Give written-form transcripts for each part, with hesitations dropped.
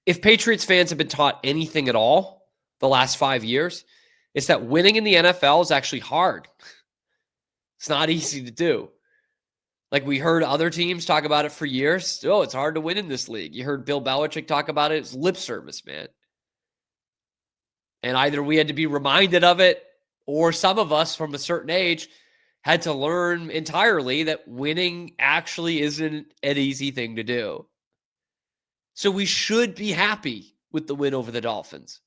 if Patriots fans have been taught anything at all the last 5 years, it's that winning in the NFL is actually hard. It's not easy to do. Like we heard other teams talk about it for years. Oh, it's hard to win in this league. You heard Bill Belichick talk about it. It's lip service, man. And either we had to be reminded of it, or some of us from a certain age had to learn entirely that winning actually isn't an easy thing to do. So we should be happy with the win over the Dolphins.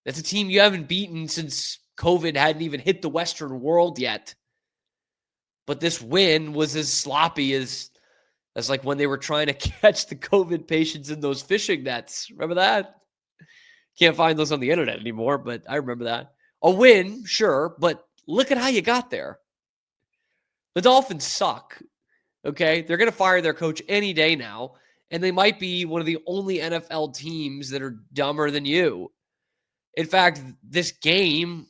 That's a team you haven't beaten since COVID hadn't even hit the Western world yet. But this win was as sloppy as like when they were trying to catch the COVID patients in those fishing nets. Remember that? Can't find those on the internet anymore, but I remember that. A win, sure, but look at how you got there. The Dolphins suck, okay? They're going to fire their coach any day now, and they might be one of the only NFL teams that are dumber than you. In fact, this game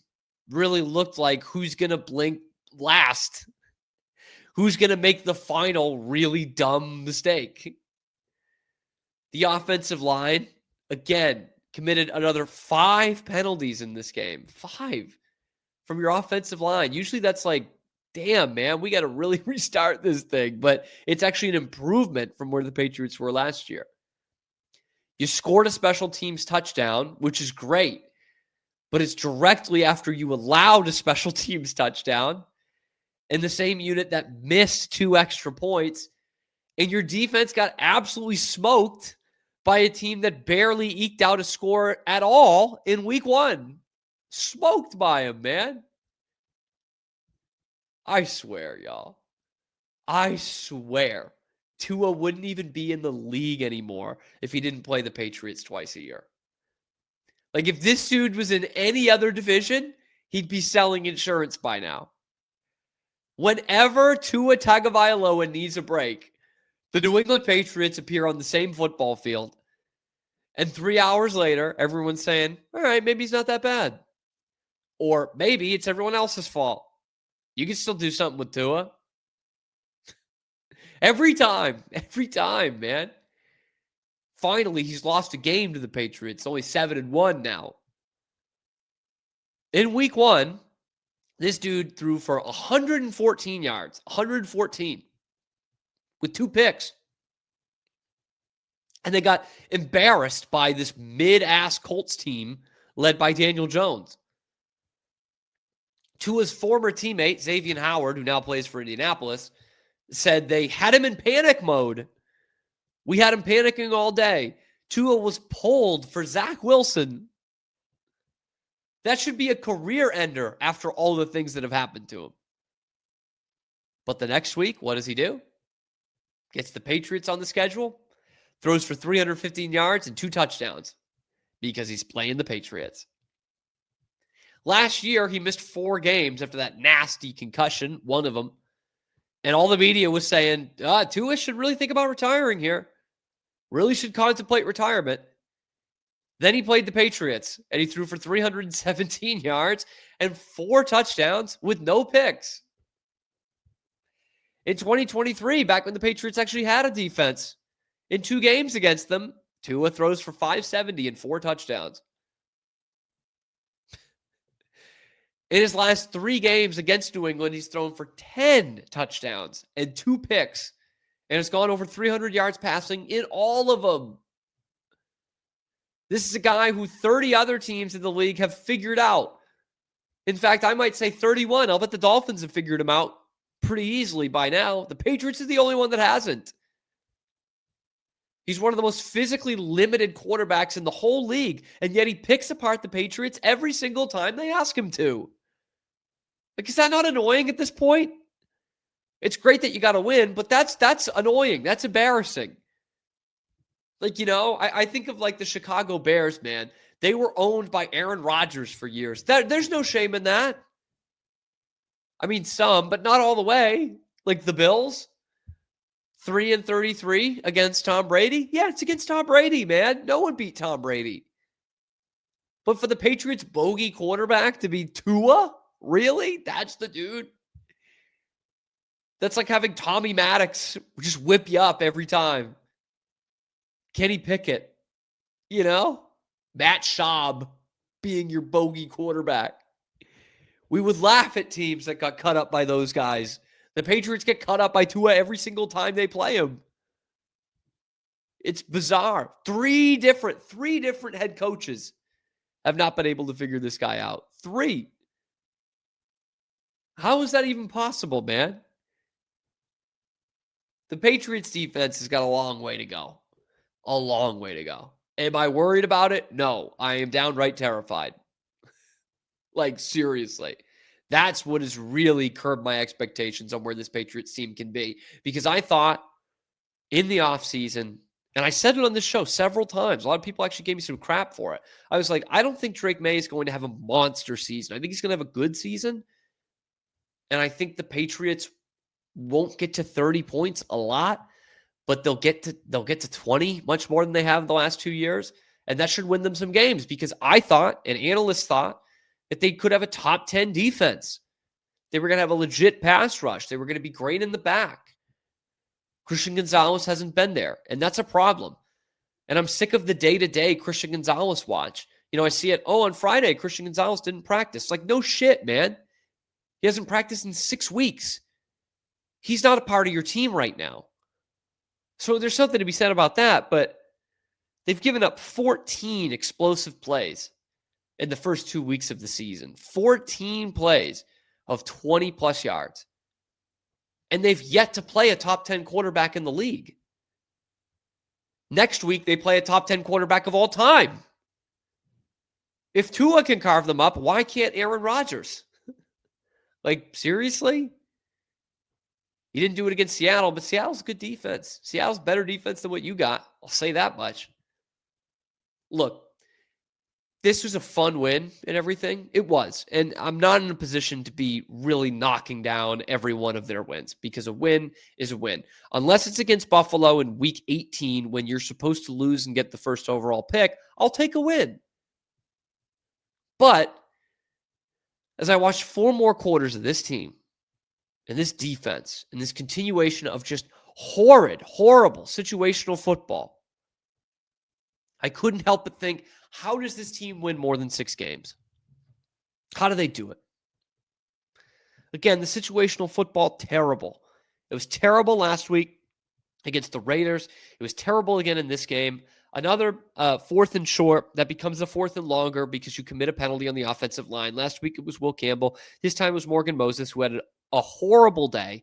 really looked like who's going to blink last. Who's going to make the final really dumb mistake? The offensive line, again, committed another 5 penalties in this game. 5 from your offensive line. Usually that's like, damn, man, we got to really restart this thing. But it's actually an improvement from where the Patriots were last year. You scored a special teams touchdown, which is great. But it's directly after you allowed a special teams touchdown in the same unit that missed 2 extra points. And your defense got absolutely smoked by a team that barely eked out a score at all in week 1. Smoked by him, man. I swear, y'all. I swear. Tua wouldn't even be in the league anymore if he didn't play the Patriots twice a year. Like, if this dude was in any other division, he'd be selling insurance by now. Whenever Tua Tagovailoa needs a break, the New England Patriots appear on the same football field. And 3 hours later, everyone's saying, all right, maybe he's not that bad. Or maybe it's everyone else's fault. You can still do something with Tua. Every time, man. Finally, he's lost a game to the Patriots. Only 7-1 now. In week 1, this dude threw for 114 yards. 114. With 2 picks. And they got embarrassed by this mid-ass Colts team led by Daniel Jones. Tua's former teammate, Xavier Howard, who now plays for Indianapolis, said they had him in panic mode. We had him panicking all day. Tua was pulled for Zach Wilson. That should be a career ender after all the things that have happened to him. But the next week, what does he do? Gets the Patriots on the schedule, throws for 315 yards and 2 touchdowns because he's playing the Patriots. Last year, he missed 4 games after that nasty concussion, one of them. And all the media was saying, Tua should really think about retiring here. Really should contemplate retirement. Then he played the Patriots, and he threw for 317 yards and 4 touchdowns with no picks. In 2023, back when the Patriots actually had a defense, in 2 games against them, Tua throws for 570 and 4 touchdowns. In his last 3 games against New England, he's thrown for 10 touchdowns and 2 picks, and has gone over 300 yards passing in all of them. This is a guy who 30 other teams in the league have figured out. In fact, I might say 31. I'll bet the Dolphins have figured him out pretty easily by now. The Patriots is the only one that hasn't. He's one of the most physically limited quarterbacks in the whole league, and yet he picks apart the Patriots every single time they ask him to. Like, is that not annoying at this point? It's great that you got to win, but that's annoying. That's embarrassing. Like, I think of like the Chicago Bears, man. They were owned by Aaron Rodgers for years. There's no shame in that. I mean, some, but not all the way. Like the Bills, 3-33 against Tom Brady. Yeah, it's against Tom Brady, man. No one beat Tom Brady. But for the Patriots bogey quarterback to be Tua, really? That's the dude? That's like having Tommy Maddox just whip you up every time. Kenny Pickett. Matt Schaub being your bogey quarterback. We would laugh at teams that got cut up by those guys. The Patriots get cut up by Tua every single time they play him. It's bizarre. Three different head coaches have not been able to figure this guy out. 3. How is that even possible, man? The Patriots defense has got a long way to go. A long way to go. Am I worried about it? No, I am downright terrified. Like, seriously. That's what has really curbed my expectations on where this Patriots team can be. Because I thought in the offseason, and I said it on this show several times, a lot of people actually gave me some crap for it. I was like, I don't think Drake May is going to have a monster season. I think he's going to have a good season. And I think the Patriots won't get to 30 points a lot, but they'll get to 20, much more than they have in the last 2 years. And that should win them some games, because I thought, and analysts thought, that they could have a top 10 defense. They were going to have a legit pass rush. They were going to be great in the back. Christian Gonzalez hasn't been there, and that's a problem. And I'm sick of the day-to-day Christian Gonzalez watch. I see it, on Friday, Christian Gonzalez didn't practice. Like, no shit, man. He hasn't practiced in 6 weeks. He's not a part of your team right now. So there's something to be said about that, but they've given up 14 explosive plays in the first 2 weeks of the season. 14 plays of 20-plus yards. And they've yet to play a top 10 quarterback in the league. Next week, they play a top 10 quarterback of all time. If Tua can carve them up, why can't Aaron Rodgers? Like, seriously? He didn't do it against Seattle, but Seattle's a good defense. Seattle's better defense than what you got. I'll say that much. Look, this was a fun win and everything. It was. And I'm not in a position to be really knocking down every one of their wins, because a win is a win. Unless it's against Buffalo in week 18 when you're supposed to lose and get the first overall pick, I'll take a win. But as I watched 4 more quarters of this team and this defense and this continuation of just horrible situational football, I couldn't help but think, how does this team win more than 6 games? How do they do it? Again, the situational football, terrible. It was terrible last week against the Raiders. It was terrible again in this game. Another 4th and short that becomes a 4th and longer because you commit a penalty on the offensive line. Last week it was Will Campbell. This time it was Morgan Moses, who had a horrible day.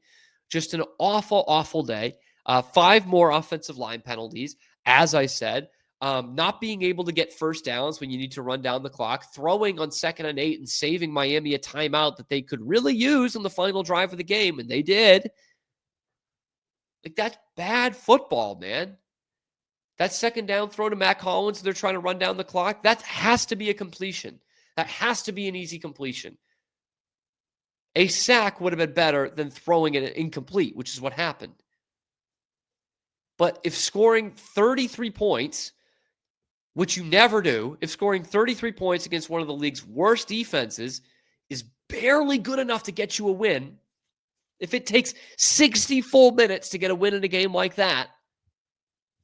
Just an awful day. 5 more offensive line penalties, as I said. Not being able to get first downs when you need to run down the clock, throwing on 2nd and 8 and saving Miami a timeout that they could really use on the final drive of the game, and they did. Like, that's bad football, man. That 2nd down throw to Matt Collins, they're trying to run down the clock, that has to be a completion. That has to be an easy completion. A sack would have been better than throwing it incomplete, which is what happened. But if scoring 33 points, which you never do, if scoring 33 points against one of the league's worst defenses is barely good enough to get you a win, if it takes 60 full minutes to get a win in a game like that,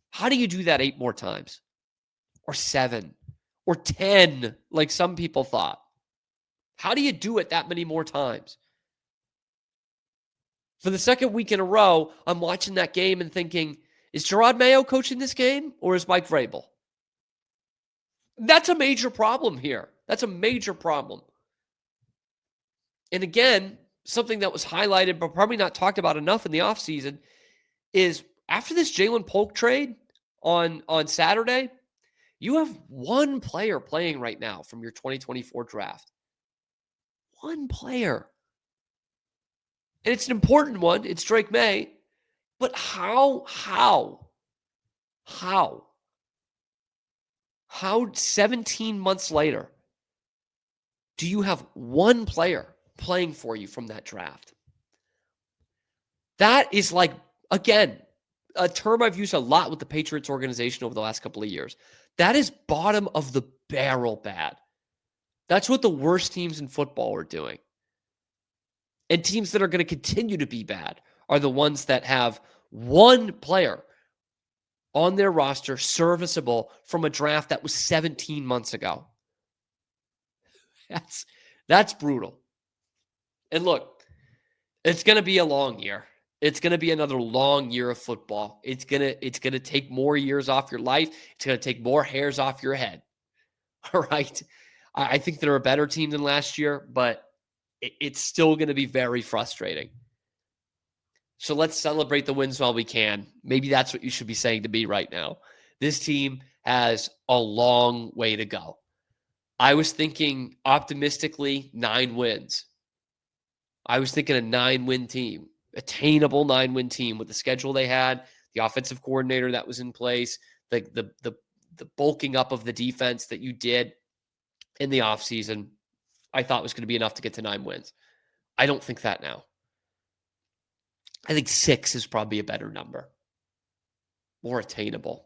how do you do that 8 more times? Or 7? Or 10, like some people thought? How do you do it that many more times? For the 2nd week in a row, I'm watching that game and thinking, is Gerard Mayo coaching this game, or is Mike Vrabel? That's a major problem here. That's a major problem. And again, something that was highlighted but probably not talked about enough in the offseason is after this Jalen Polk trade on Saturday, you have one player playing right now from your 2024 draft. One player. And it's an important one. It's Drake May. But how 17 months later do you have one player playing for you from that draft? That is, like, again, a term I've used a lot with the Patriots organization over the last couple of years. That is bottom of the barrel bad. That's what the worst teams in football are doing. And teams that are going to continue to be bad are the ones that have one player on their roster serviceable from a draft that was 17 months ago. That's brutal. And look, it's going to be a long year. It's going to be another long year of football. It's going to take more years off your life. It's going to take more hairs off your head. All right. I think they're a better team than last year, but it's still going to be very frustrating. So let's celebrate the wins while we can. Maybe that's what you should be saying to me right now. This team has a long way to go. I was thinking optimistically 9 wins. I was thinking a 9-win team, attainable 9-win team with the schedule they had, the offensive coordinator that was in place, the bulking up of the defense that you did in the offseason, I thought was going to be enough to get to 9 wins. I don't think that now. I think 6 is probably a better number. More attainable.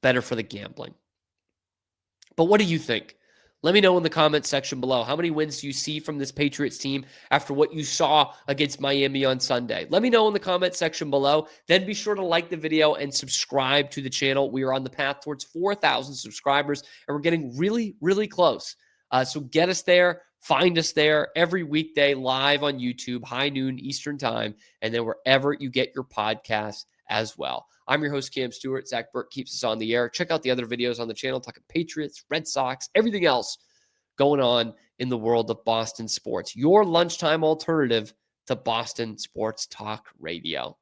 Better for the gambling. But what do you think? Let me know in the comments section below. How many wins do you see from this Patriots team after what you saw against Miami on Sunday? Let me know in the comments section below. Then be sure to like the video and subscribe to the channel. We are on the path towards 4,000 subscribers, and we're getting really, really close. So get us there. Find us there every weekday live on YouTube, high noon Eastern time, and then wherever you get your podcasts as well. I'm your host, Cam Stewart. Zach Burke keeps us on the air. Check out the other videos on the channel, talking Patriots, Red Sox, everything else going on in the world of Boston sports. Your lunchtime alternative to Boston Sports Talk Radio.